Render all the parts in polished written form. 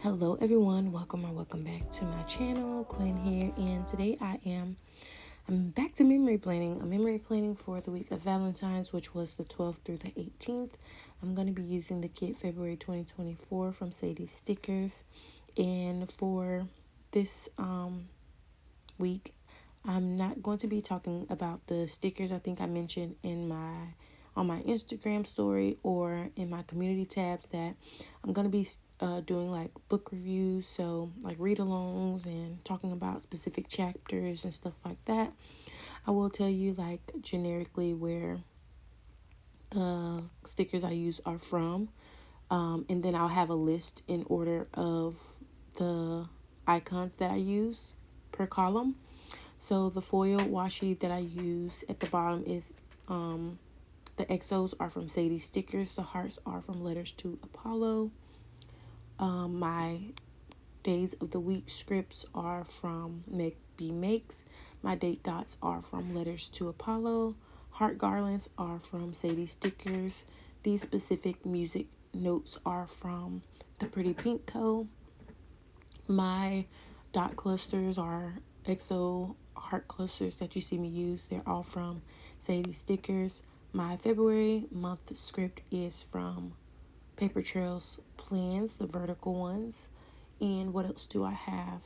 Hello everyone, welcome or welcome back to my channel. Quen here, and today I'm back to memory planning. I'm memory planning for the week of Valentine's, which was the 12th through the 18th. I'm going to be using the kit February 2024 from Sadie Stickers. And for this week, I'm not going to be talking about the stickers I think I mentioned on my Instagram story or in my community tabs that I'm going to be doing like book reviews, so like read-alongs and talking about specific chapters and stuff like that. I will tell you like generically where the stickers I use are from, and then I'll have a list in order of the icons that I use per column. So the foil washi that I use at the bottom is the XOs are from Sadie Stickers. The hearts are from Letters to Apollo. My days of the week scripts are from Make Be Makes. My date dots are from Letters to Apollo. Heart garlands are from Sadie Stickers. These specific music notes are from The Pretty Pink Co. My dot clusters are XO heart clusters that you see me use. They're all from Sadie Stickers. My February month script is from Paper Trails Plans, the vertical ones. And what else do I have?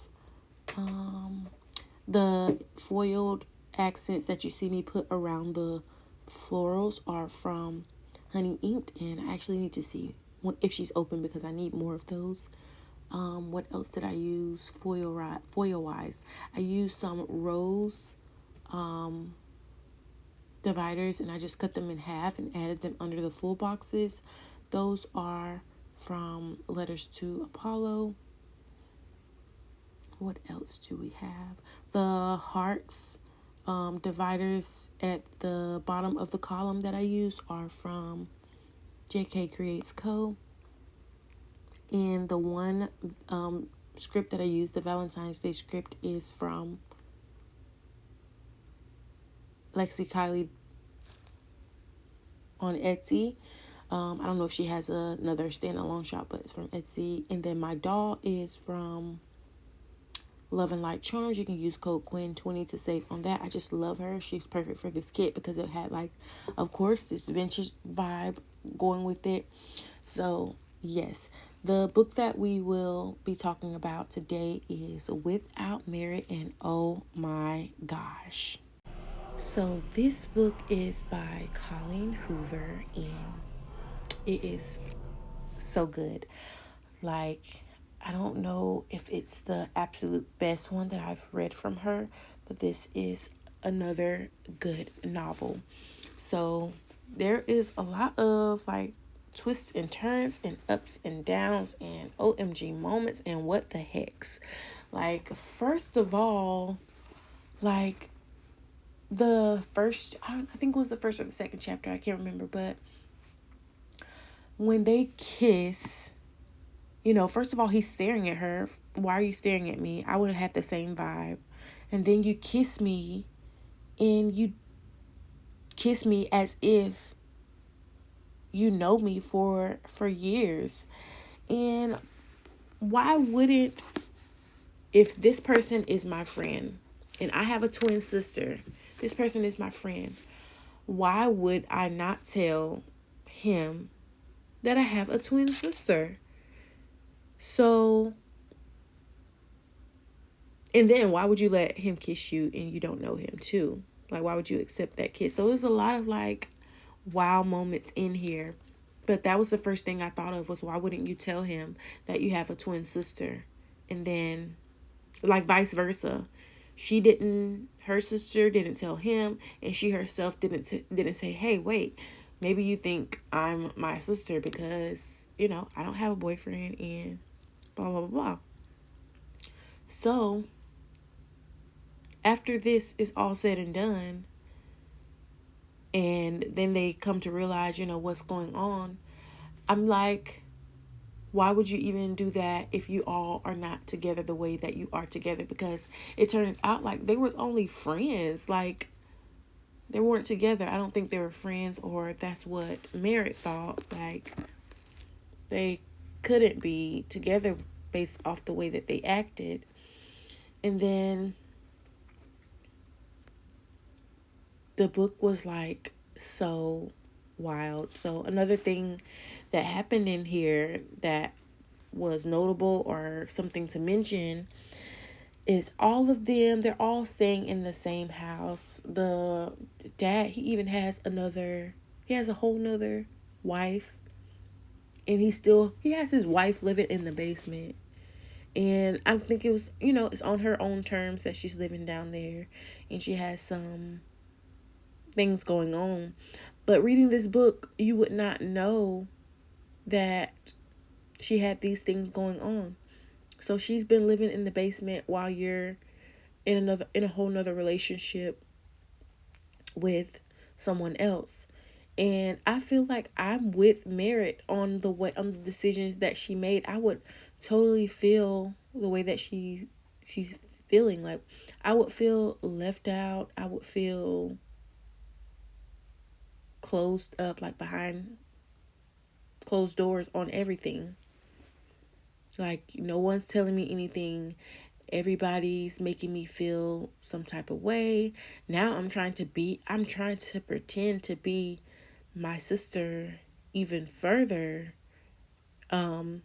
The foiled accents that you see me put around the florals are from Honey Inked, and I actually need to see if she's open because I need more of those. What else did I use foil wise? I used some rose dividers, and I just cut them in half and added them under the full boxes. Those are from Letters to Apollo. What else do we have? The hearts dividers at the bottom of the column that I use are from JK Creates Co. And the one script that I use, the Valentine's Day script, is from Lexi Kylie on Etsy. I don't know if she has another standalone shop, but it's from Etsy. And then my doll is from Loveandlightcharmz. You can use code Quen20 to save on that. I just love her. She's perfect for this kit because it had, like, of course, this vintage vibe going with it. So yes, the book that we will be talking about today is Without Merit, and oh my gosh. So this book is by Colleen Hoover, and it is so good. Like, I don't know if it's the absolute best one that I've read from her, but this is another good novel. So there is a lot of like twists and turns and ups and downs and OMG moments and what the hex. Like, first of all, like I think it was the first or the second chapter, I can't remember, but when they kiss, first of all, he's staring at her. Why are you staring at me? I would have had the same vibe. And then you kiss me, and you kiss me as if you know me for years. And why wouldn't, if this person is my friend, and I have a twin sister, this person is my friend, why would I not tell him that I have a twin sister? So, and then why would you let him kiss you and you don't know him too? Like, why would you accept that kiss? So there's a lot of like wow moments in here. But that was the first thing I thought of, was why wouldn't you tell him that you have a twin sister? And then like vice versa. Her sister didn't tell him, and she herself didn't say, hey, wait, maybe you think I'm my sister because, I don't have a boyfriend and blah, blah, blah, blah. So after this is all said and done, and then they come to realize, what's going on, I'm like, why would you even do that if you all are not together the way that you are together? Because it turns out like they was only friends. Like, they weren't together. I don't think they were friends, or that's what Merritt thought. Like, they couldn't be together based off the way that they acted. And then the book was like so wild. So another thing that happened in here that was notable or something to mention is all of them, they're all staying in the same house. The dad, he even has he has a whole nother wife, and he has his wife living in the basement. And I think it was, it's on her own terms that she's living down there, and she has some things going on. But reading this book, you would not know that she had these things going on. So she's been living in the basement while you're in a whole nother relationship with someone else. And I feel like I'm with Merritt on the decisions that she made. I would totally feel the way that she's feeling. Like, I would feel left out. I would feel closed up, like behind closed doors on everything. Like, no one's telling me anything. Everybody's making me feel some type of way. Now I'm trying to pretend to be my sister even further, to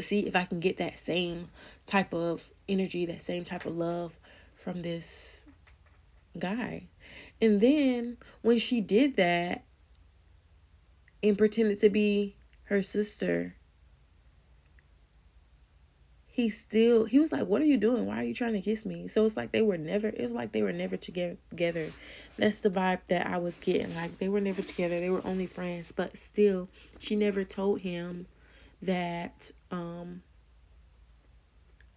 see if I can get that same type of energy, that same type of love from this guy. And then when she did that and pretended to be her sister, he was like, "What are you doing? Why are you trying to kiss me?" So it's like they were never together. That's the vibe that I was getting. Like, they were never together. They were only friends. But still, she never told him that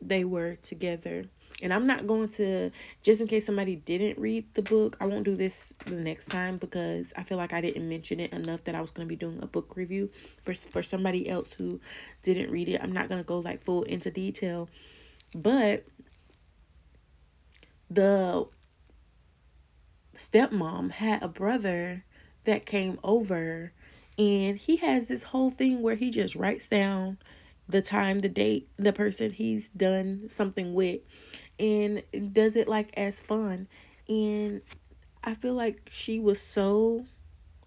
they were together. And I'm not going to, just in case somebody didn't read the book, I won't do this the next time because I feel like I didn't mention it enough that I was going to be doing a book review for somebody else who didn't read it. I'm not going to go like full into detail, but the stepmom had a brother that came over, and he has this whole thing where he just writes down the time, the date, the person he's done something with, and does it like as fun. And I feel like she was so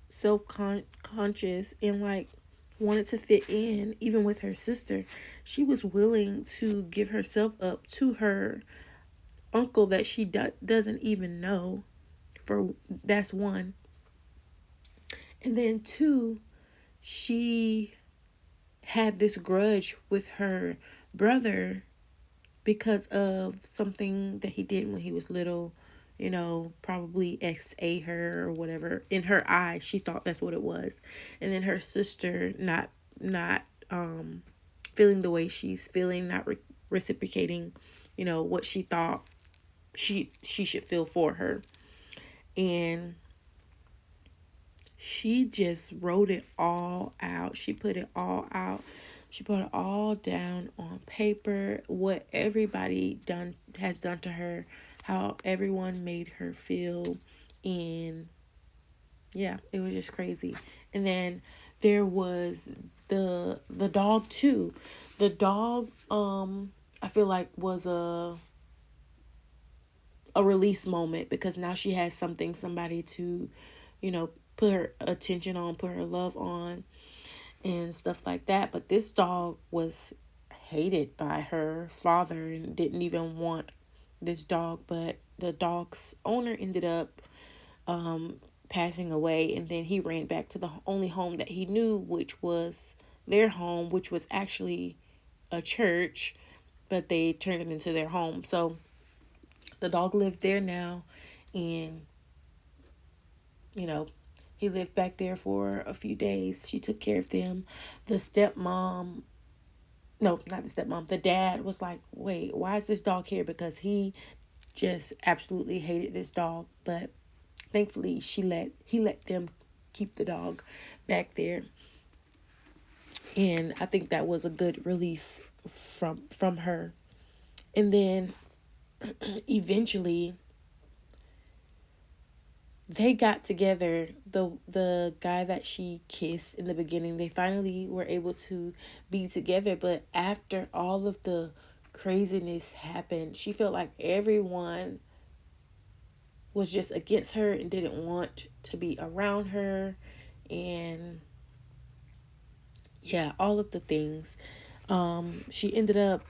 self-conscious and like wanted to fit in even with her sister. She was willing to give herself up to her uncle that she doesn't even know. For that's one. And then two, she had this grudge with her brother because of something that he did when he was little, probably XA her or whatever. In her eyes, she thought that's what it was. And then her sister not feeling the way she's feeling, not reciprocating, what she thought she should feel for her. And she just wrote it all out. She put it all out. She put it all down on paper, what everybody has done to her, how everyone made her feel, and yeah, it was just crazy. And then there was the dog too. The dog, I feel like was a release moment because now she has somebody to, put her attention on, put her love on, and stuff like that. But this dog was hated by her father and didn't even want this dog. But the dog's owner ended up passing away, and then he ran back to the only home that he knew, which was their home, which was actually a church, but they turned it into their home. So the dog lived there now, and you know, he lived back there for a few days. She took care of them. The stepmom, no, not the stepmom, the dad was like, wait, why is this dog here? Because he just absolutely hated this dog. But thankfully, he let them keep the dog back there. And I think that was a good release from her. And then eventually they got together. The guy that she kissed in the beginning, they finally were able to be together. But after all of the craziness happened, she felt like everyone was just against her and didn't want to be around her. And yeah, all of the things. She ended up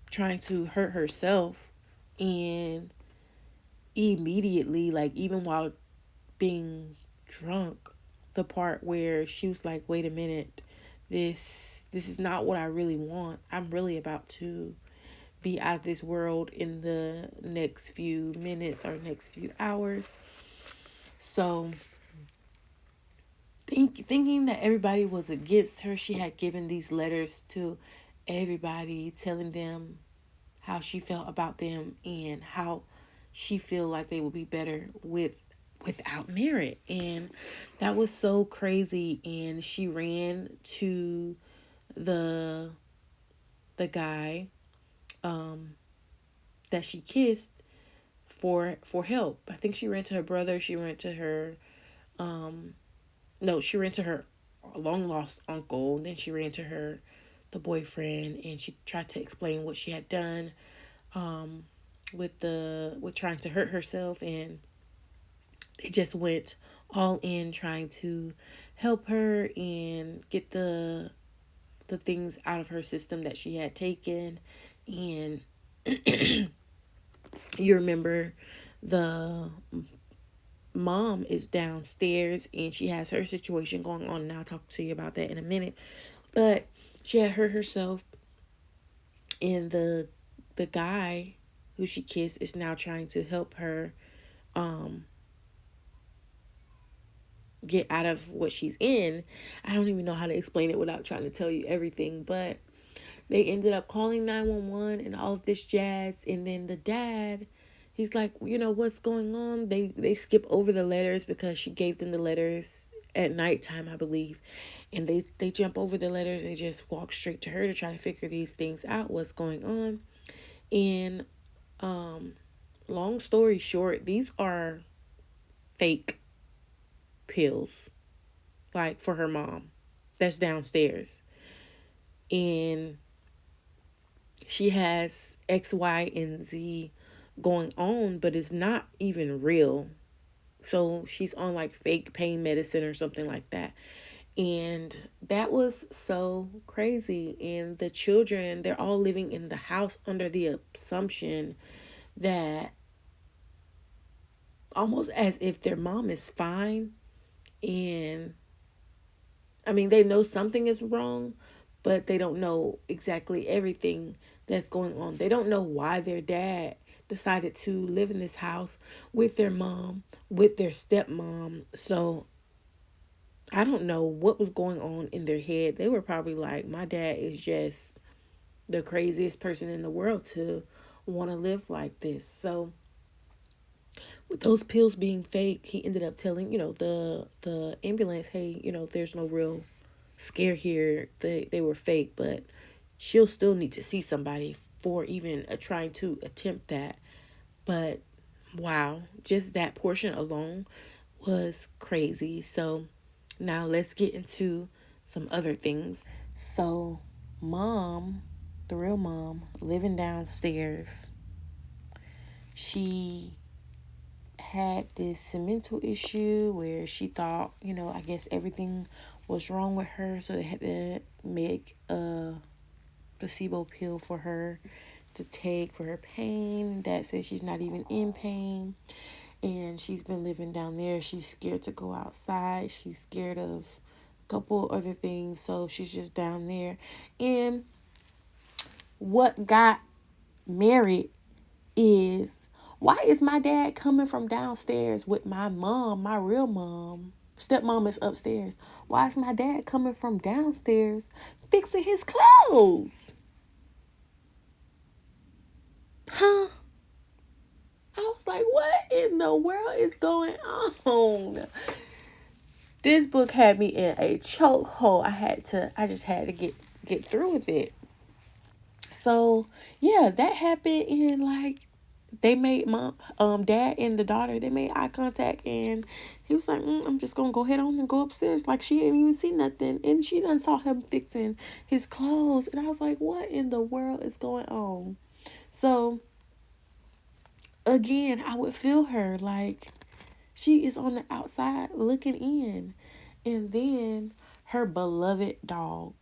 trying to hurt herself, and immediately, like even while being drunk, the part where she was like, wait a minute, this is not what I really want. I'm really about to be out of this world in the next few minutes or next few hours. So thinking that everybody was against her, she had given these letters to everybody telling them how she felt about them and how she feel like they would be better without merit. And that was so crazy. And she ran to the guy that she kissed for help. I think she ran to her brother, she ran to her no, she ran to her long lost uncle, and then she ran to her the boyfriend, and she tried to explain what she had done with trying to hurt herself. And they just went all in trying to help her and get the things out of her system that she had taken. And you remember the mom is downstairs and she has her situation going on, and I'll talk to you about that in a minute. But she had hurt herself, and the guy who she kissed is now trying to help her get out of what she's in. I don't even know how to explain it without trying to tell you everything, but they ended up calling 911 and all of this jazz. And then the dad, he's like, what's going on? They skip over the letters because she gave them the letters at nighttime, I believe. And they jump over the letters. They just walk straight to her to try to figure these things out, what's going on. And long story short, these are fake pills, like for her mom that's downstairs. And she has X, Y, and Z going on, but it's not even real. So she's on like fake pain medicine or something like that. And that was so crazy. And the children, they're all living in the house under the assumption that almost as if their mom is fine. And I mean, they know something is wrong, but they don't know exactly everything that's going on. They don't know why their dad decided to live in this house with their mom, with their stepmom. So I don't know what was going on in their head. They were probably like, my dad is just the craziest person in the world to want to live like this. So with those pills being fake, he ended up telling, the ambulance, hey, there's no real scare here. They were fake, but she'll still need to see somebody for even trying to attempt that. But wow, just that portion alone was crazy. So now let's get into some other things. So mom, the real mom, living downstairs, she had this mental issue where she thought, I guess everything was wrong with her. So they had to make a placebo pill for her to take for her pain. Dad says she's not even in pain. And she's been living down there. She's scared to go outside. She's scared of a couple other things. So she's just down there. And what got married is, why is my dad coming from downstairs with my mom, my real mom? Stepmom is upstairs. Why is my dad coming from downstairs fixing his clothes? Huh? I was like, what in the world is going on? This book had me in a chokehold. I just had to get through with it. So yeah, that happened in like they made dad and the daughter, they made eye contact, and he was like, I'm just gonna go head on and go upstairs, like she didn't even see nothing, and she done saw him fixing his clothes, and I was like, what in the world is going on? So again, I would feel her, like she is on the outside looking in. And then her beloved dog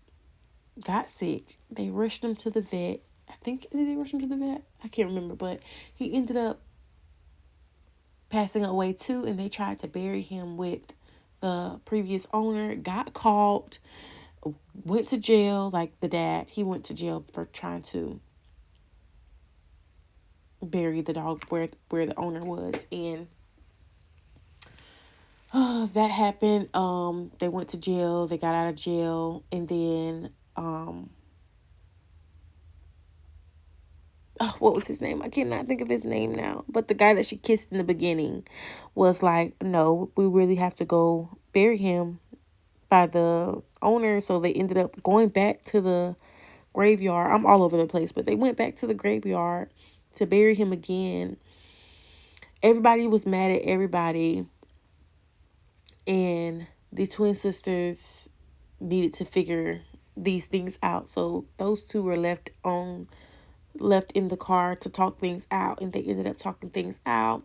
got sick. They rushed him to the vet. I think, did they rush him to the vet? I can't remember, but he ended up passing away too, and they tried to bury him with the previous owner. Got caught, went to jail. Like the dad, he went to jail for trying to bury the dog where the owner was, and that happened. They went to jail. They got out of jail, and then oh, what was his name? I cannot think of his name now. But the guy that she kissed in the beginning was like, no, we really have to go bury him by the owner. So they ended up going back to the graveyard. I'm all over the place, but they went back to the graveyard to bury him again. Everybody was mad at everybody, and the twin sisters needed to figure these things out. So those two were left in the car to talk things out, and they ended up talking things out.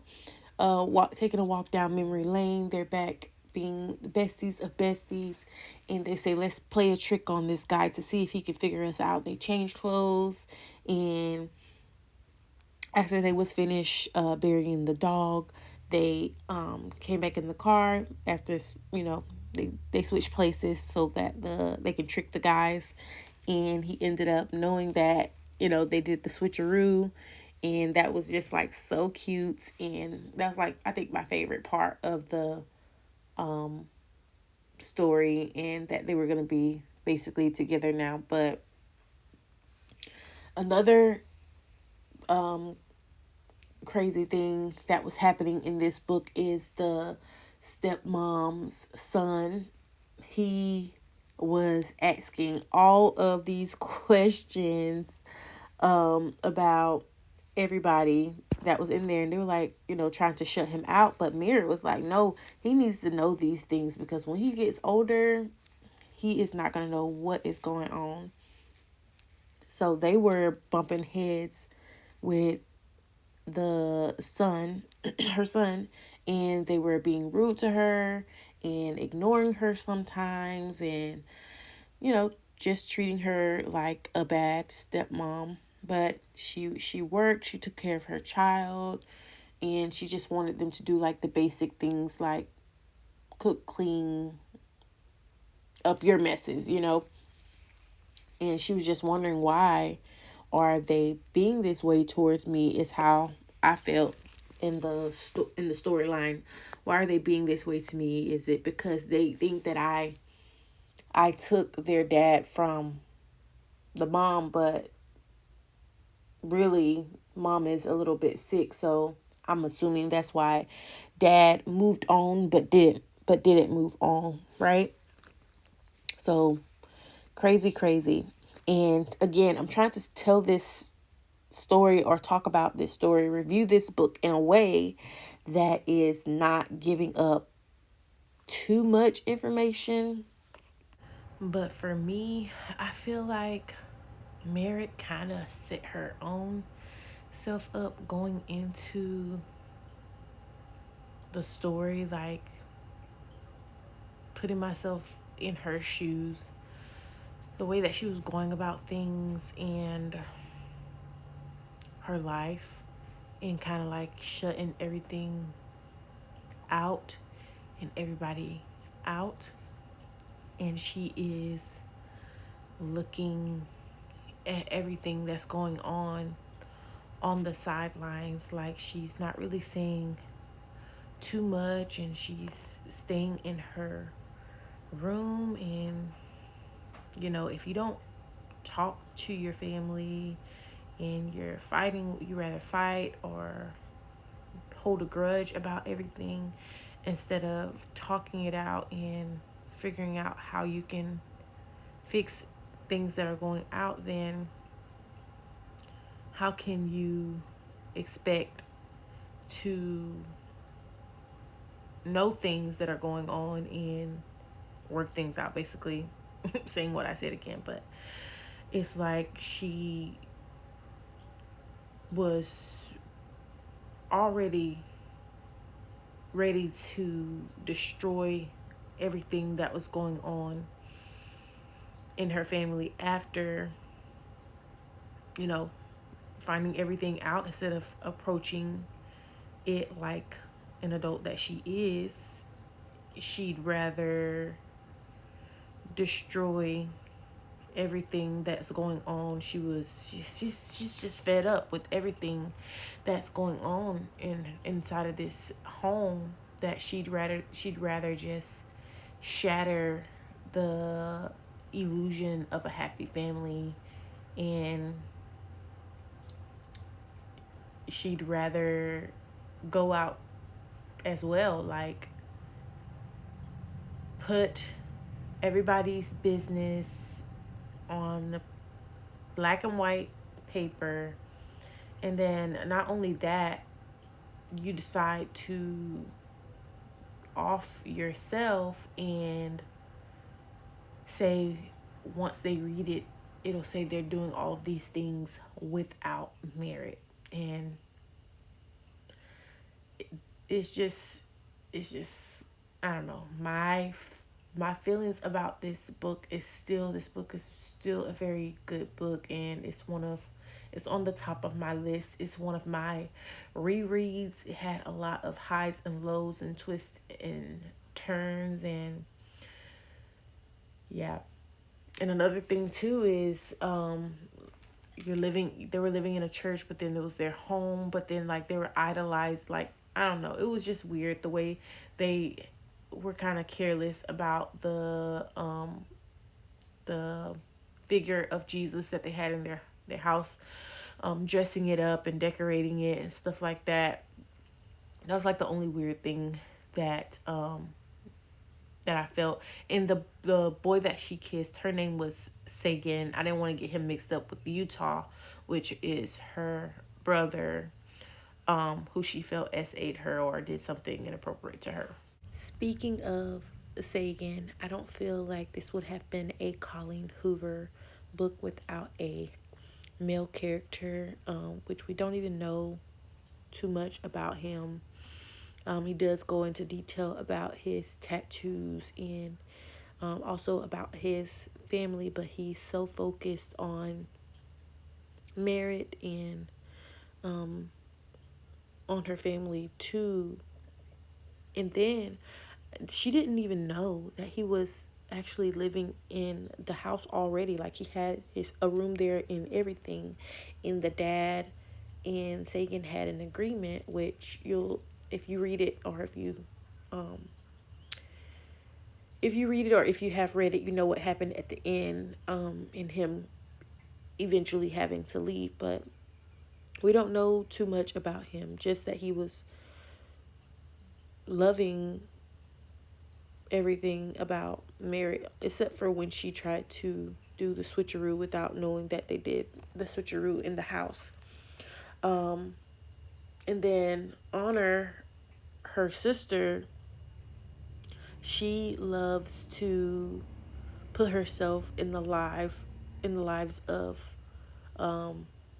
Taking a walk down memory lane. They're back being the besties of besties, and they say, let's play a trick on this guy to see if he can figure us out. They change clothes, and after they was finished burying the dog, they came back in the car after, they switched places so that they could trick the guys, and he ended up knowing that they did the switcheroo, and that was just like so cute, and that's like I think my favorite part of the story, and that they were gonna be basically together now. But another crazy thing that was happening in this book is the stepmom's son. He was asking all of these questions about everybody that was in there, and they were like, trying to shut him out. But Mira was like, no, he needs to know these things, because when he gets older, he is not going to know what is going on. So they were bumping heads with the son, her son, and they were being rude to her and ignoring her sometimes, and just treating her like a bad stepmom. But she worked, she took care of her child, and she just wanted them to do like the basic things like cook, clean up your messes. And she was just wondering, why are they being this way towards me, is how I felt in the storyline. Why are they being this way to me? Is it because they think that I took their dad from the mom, but really mom is a little bit sick, so I'm assuming that's why dad moved on but didn't move on, right? So crazy. And again, I'm trying to tell this story, or talk about this story, review this book in a way that is not giving up too much information. But for me, I feel like Merritt kind of set her own self up going into the story, like putting myself in her shoes, the way that she was going about things and her life, and kind of like shutting everything out and everybody out. And she is looking at everything that's going on the sidelines, like she's not really saying too much, and she's staying in her room. And if you don't talk to your family and you're fighting, you rather fight or hold a grudge about everything, instead of talking it out and figuring out how you can fix things that are going out, then how can you expect to know things that are going on and work things out, basically. Saying what I said again, but it's like she was already ready to destroy everything that was going on in her family after, you know, finding everything out, instead of approaching it like an adult that she is. She'd rather destroy everything that's going on. She's just fed up with everything that's going on inside of this home, that she'd rather just shatter the illusion of a happy family, and she'd rather go out as well, like put everybody's business on black and white paper, and then not only that, you decide to off yourself and say, once they read it, it'll say they're doing all of these things without merit. And it's just I don't know, my feelings about this book is still a very good book, and it's on the top of my list. It's one of my rereads. It had a lot of highs and lows and twists and turns, and yeah. And another thing too is they were living in a church, but then it was their home, but then like they were idolized. Like, I don't know, it was just weird the way they were kind of careless about the figure of Jesus that they had in their house, dressing it up and decorating it and stuff like that. That was like the only weird thing that that I felt. And the boy that she kissed, her name was Sagan. I didn't want to get him mixed up with Utah, which is her brother, who she felt SA'd her or did something inappropriate to her. Speaking of Sagan, I don't feel like this would have been a Colleen Hoover book without a male character, which we don't even know too much about him. He does go into detail about his tattoos and also about his family, but he's so focused on merit and on her family too. And then she didn't even know that he was actually living in the house already. Like, he had a room there and everything. And the dad and Sagan had an agreement, which if you read it, or um if you read it or if you have read it, you know what happened at the end, in him eventually having to leave. But we don't know too much about him, just that he was loving everything about Mary, except for when she tried to do the switcheroo without knowing that they did the switcheroo in the house. And then Honor, her sister, she loves to put herself in the lives of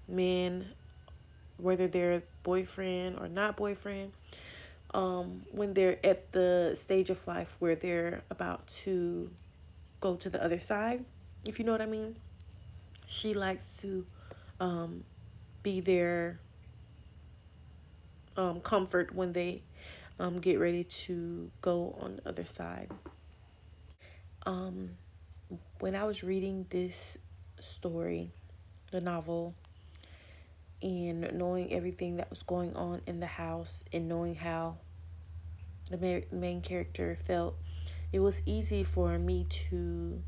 men, whether they're boyfriend or not boyfriend, when they're at the stage of life where they're about to go to the other side, if you know what I mean. She likes to be their comfort when they get ready to go on the other side. When I was reading this story, the novel, and knowing everything that was going on in the house and knowing how the main character felt, it was easy for me to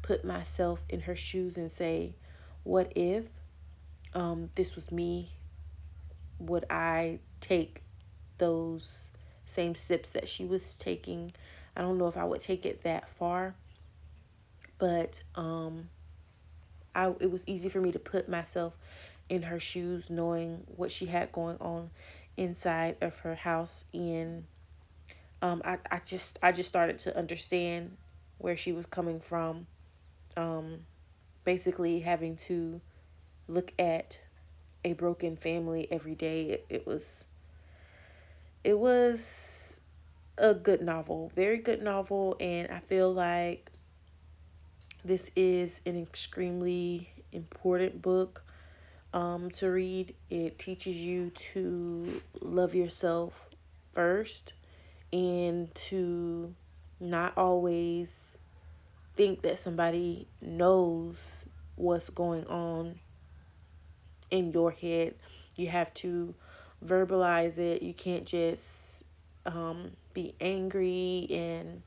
put myself in her shoes and say, what if this was me? Would I take those same steps that she was taking? I don't know if I would take it that far, but it was easy for me to put myself in her shoes, knowing what she had going on inside of her house, and I just started to understand where she was coming from. Basically having to look at a broken family every day. It was a good novel, very good novel, and I feel like this is an extremely important book to read. It teaches you to love yourself first and to not always think that somebody knows what's going on in your head. You have to verbalize it. You can't just be angry and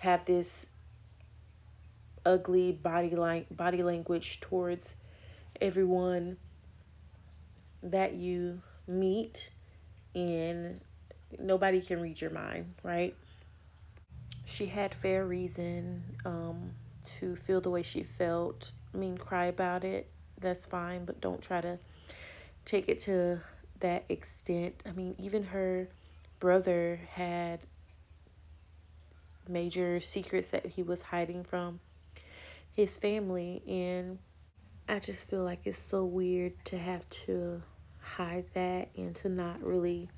have this ugly body language towards everyone that you meet, and nobody can read your mind, right? She had fair reason to feel the way she felt. I mean, cry about it, that's fine, but don't try to take it to that extent. I mean, even her brother had major secrets that he was hiding from his family, and I just feel like it's so weird to have to hide that and to not really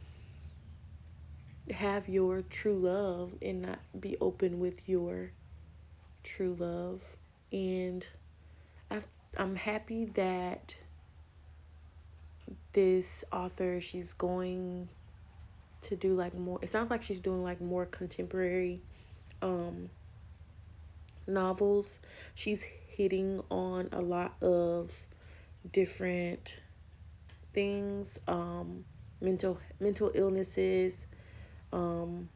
have your true love and not be open with your true love. And I, I'm happy that this author, she's going to do like more, it sounds like she's doing like more contemporary novels. She's hitting on a lot of different things, mental illnesses. I'll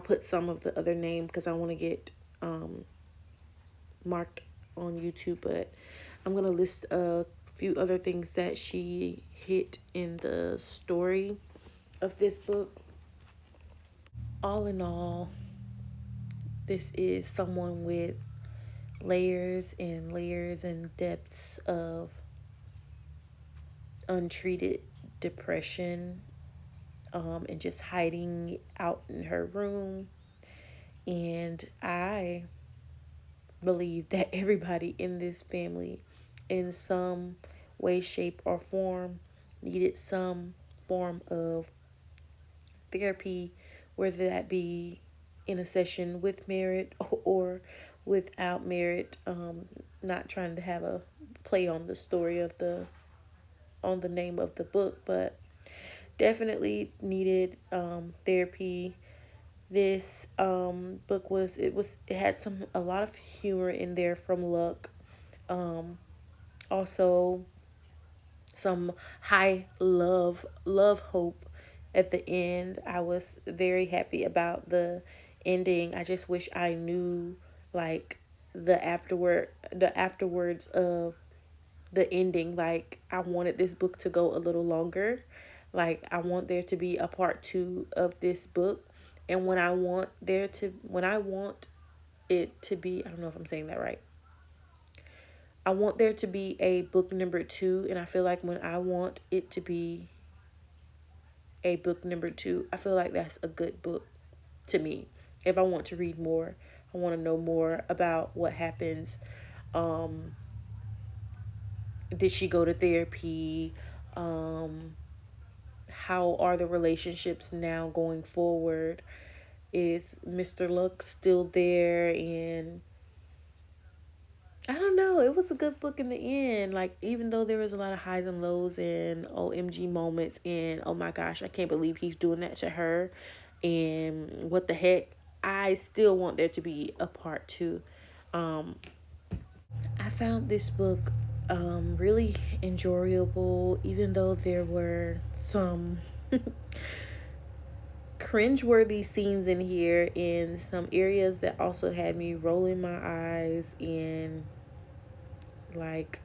put some of the other name because I want to get marked on YouTube, but I'm gonna list a few other things that she hit in the story of this book. All in all, this is someone with layers and depths of untreated depression, and just hiding out in her room. And I believe that everybody in this family, in some way, shape, or form, needed some form of therapy, whether that be in a session with merit or without merit. Not trying to have a play on the story of the name of the book, but definitely needed therapy. This book it had a lot of humor in there from Luck. Also some high love hope at the end. I was very happy about the ending. I just wish I knew like the afterwards of the ending. Like, I wanted this book to go a little longer. Like, I want there to be a part 2 of this book. And when I want it to be, I don't know if I'm saying that right. I want there to be a book number 2, and I feel like when I want it to be a book number 2, I feel like that's a good book to me. If I want to read more, I want to know more about what happens. Did she go to therapy? How are the relationships now going forward? Is Mr. Luck still there? And I don't know. It was a good book in the end. Like, even though there was a lot of highs and lows and OMG moments and oh my gosh, I can't believe he's doing that to her and what the heck, I still want there to be a part 2. I found this book really enjoyable, even though there were some cringeworthy scenes in here in some areas that also had me rolling my eyes. And like,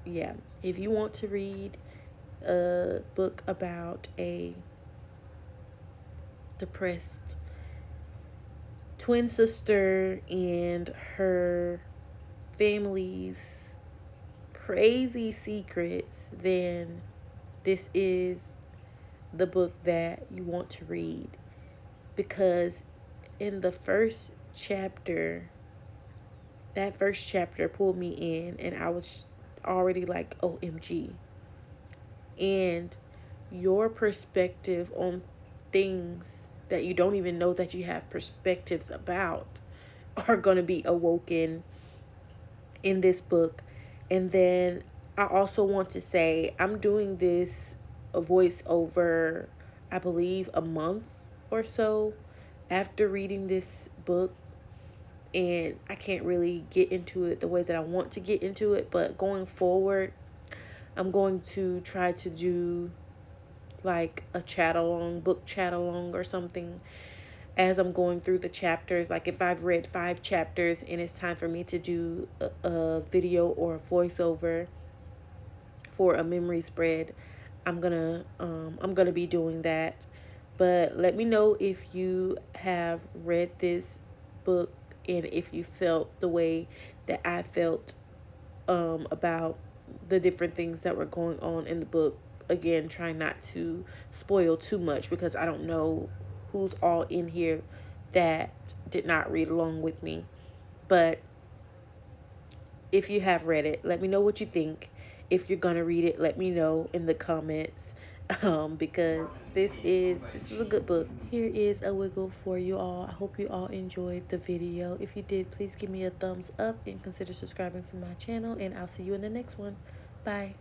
yeah, if you want to read a book about a depressed twin sister and her family's crazy secrets, then this is the book that you want to read, because in the first chapter, that first chapter pulled me in, and I was already like, OMG. And your perspective on things that you don't even know that you have perspectives about are going to be awoken in this book. And then I also want to say I'm doing this a voiceover, I believe, a month or so after reading this book, and I can't really get into it the way that I want to get into it. But going forward, I'm going to try to do like a chat along, book chat along or something, as I'm going through the chapters. Like if I've read 5 chapters and it's time for me to do a video or a voiceover for a memory spread, I'm gonna be doing that. But let me know if you have read this book and if you felt the way that I felt about the different things that were going on in the book. Again, trying not to spoil too much because I don't know who's all in here that did not read along with me. But if you have read it, let me know what you think. If you're gonna read it, let me know in the comments. Because this was a good book. Here is a wiggle for you all. I hope you all enjoyed the video. If you did, please give me a thumbs up and consider subscribing to my channel, and I'll see you in the next one. Bye.